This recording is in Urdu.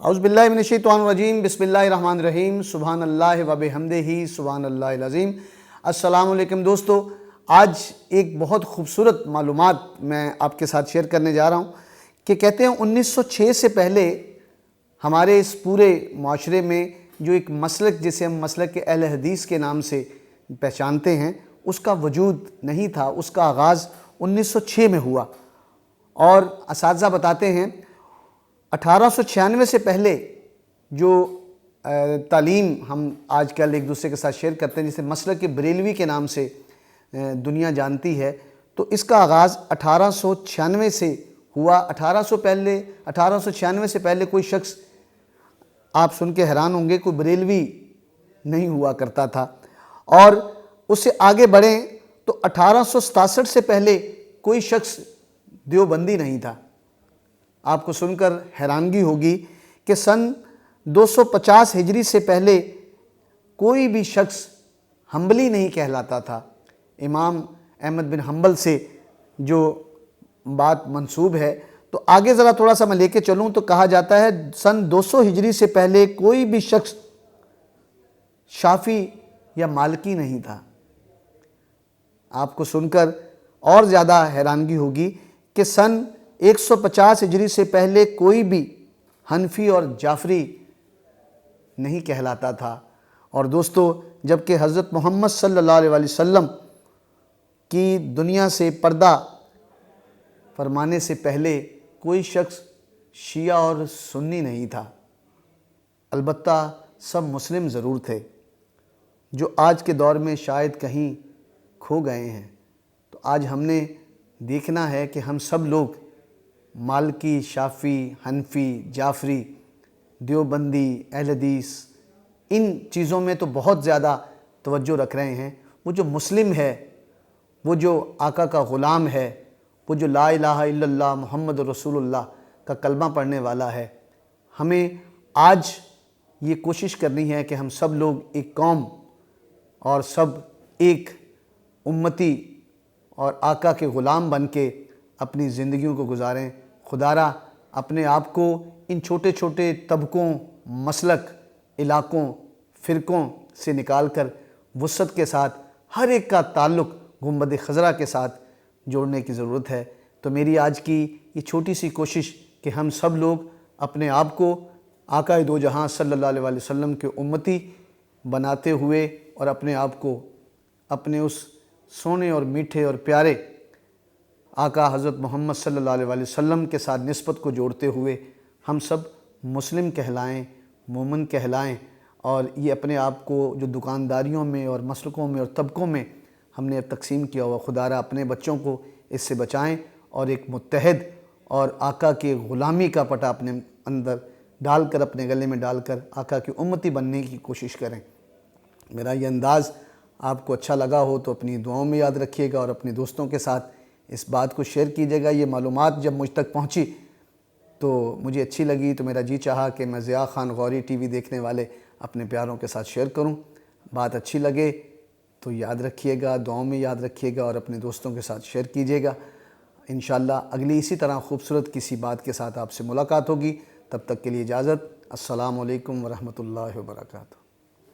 اعوذ باللہ من الشیطان الرجیم بسم اللہ الرحمن الرحیم سبحان اللہ و بحمدہ سبحان اللہ العظیم۔ السلام علیکم دوستو، آج ایک بہت خوبصورت معلومات میں آپ کے ساتھ شیئر کرنے جا رہا ہوں کہ کہتے ہیں 1906 سے پہلے ہمارے اس پورے معاشرے میں جو ایک مسلک جسے ہم مسلک اہل حدیث کے نام سے پہچانتے ہیں اس کا وجود نہیں تھا۔ اس کا آغاز 1906 میں ہوا اور اساتذہ بتاتے ہیں 1896 سے پہلے جو تعلیم ہم آج کل ایک دوسرے کے ساتھ شیئر کرتے ہیں جسے مسلک بریلوی کے نام سے دنیا جانتی ہے، تو اس کا آغاز 1896 سے ہوا۔ 1896 سے پہلے کوئی شخص، آپ سن کے حیران ہوں گے، کوئی بریلوی نہیں ہوا کرتا تھا۔ اور اس سے آگے بڑھیں تو 1867 سے پہلے کوئی شخص دیوبندی نہیں تھا۔ آپ کو سن کر حیرانگی ہوگی کہ سن 250 ہجری سے پہلے کوئی بھی شخص حنبلی نہیں کہلاتا تھا۔ امام احمد بن حنبل سے جو بات منسوب ہے، تو آگے ذرا تھوڑا سا میں لے کے چلوں تو کہا جاتا ہے سن 200 ہجری سے پہلے کوئی بھی شخص شافعی یا مالکی نہیں تھا۔ آپ کو سن کر اور زیادہ حیرانگی ہوگی کہ سن 150 ہجری سے پہلے کوئی بھی حنفی اور جعفری نہیں کہلاتا تھا۔ اور دوستو، جبکہ حضرت محمد صلی اللہ علیہ وسلم کی دنیا سے پردہ فرمانے سے پہلے کوئی شخص شیعہ اور سنی نہیں تھا، البتہ سب مسلم ضرور تھے، جو آج کے دور میں شاید کہیں کھو گئے ہیں۔ تو آج ہم نے دیکھنا ہے کہ ہم سب لوگ مالکی، شافعی، حنفی، جعفری، دیوبندی، اہل حدیث، ان چیزوں میں تو بہت زیادہ توجہ رکھ رہے ہیں۔ وہ جو مسلم ہے، وہ جو آقا کا غلام ہے، وہ جو لا الہ الا اللہ محمد رسول اللہ کا کلمہ پڑھنے والا ہے، ہمیں آج یہ کوشش کرنی ہے کہ ہم سب لوگ ایک قوم اور سب ایک امتی اور آقا کے غلام بن کے اپنی زندگیوں کو گزاریں۔ خدارا اپنے آپ کو ان چھوٹے چھوٹے طبقوں، مسلک، علاقوں، فرقوں سے نکال کر وسعت کے ساتھ ہر ایک کا تعلق گنبد خضرا کے ساتھ جوڑنے کی ضرورت ہے۔ تو میری آج کی یہ چھوٹی سی کوشش کہ ہم سب لوگ اپنے آپ کو آقا دو جہاں صلی اللہ علیہ وسلم کے امتی بناتے ہوئے اور اپنے آپ کو اپنے اس سونے اور میٹھے اور پیارے آقا حضرت محمد صلی اللہ علیہ وسلم کے ساتھ نسبت کو جوڑتے ہوئے ہم سب مسلم کہلائیں، مومن کہلائیں، اور یہ اپنے آپ کو جو دکانداریوں میں اور مسلکوں میں اور طبقوں میں ہم نے تقسیم کیا ہوا، خدارا اپنے بچوں کو اس سے بچائیں اور ایک متحد اور آقا کے غلامی کا پٹا اپنے اندر ڈال کر، اپنے گلے میں ڈال کر آقا کی امتی بننے کی کوشش کریں۔ میرا یہ انداز آپ کو اچھا لگا ہو تو اپنی دعاؤں میں یاد رکھیے گا اور اپنے دوستوں کے ساتھ اس بات کو شیئر کیجیے گا۔ یہ معلومات جب مجھ تک پہنچی تو مجھے اچھی لگی، تو میرا جی چاہا کہ میں ضیاء خان غوری ٹی وی دیکھنے والے اپنے پیاروں کے ساتھ شیئر کروں۔ بات اچھی لگے تو یاد رکھیے گا، دعاؤں میں یاد رکھیے گا اور اپنے دوستوں کے ساتھ شیئر کیجیے گا۔ انشاءاللہ اگلی اسی طرح خوبصورت کسی بات کے ساتھ آپ سے ملاقات ہوگی۔ تب تک کے لیے اجازت۔ السلام علیکم ورحمۃ اللہ وبرکاتہ۔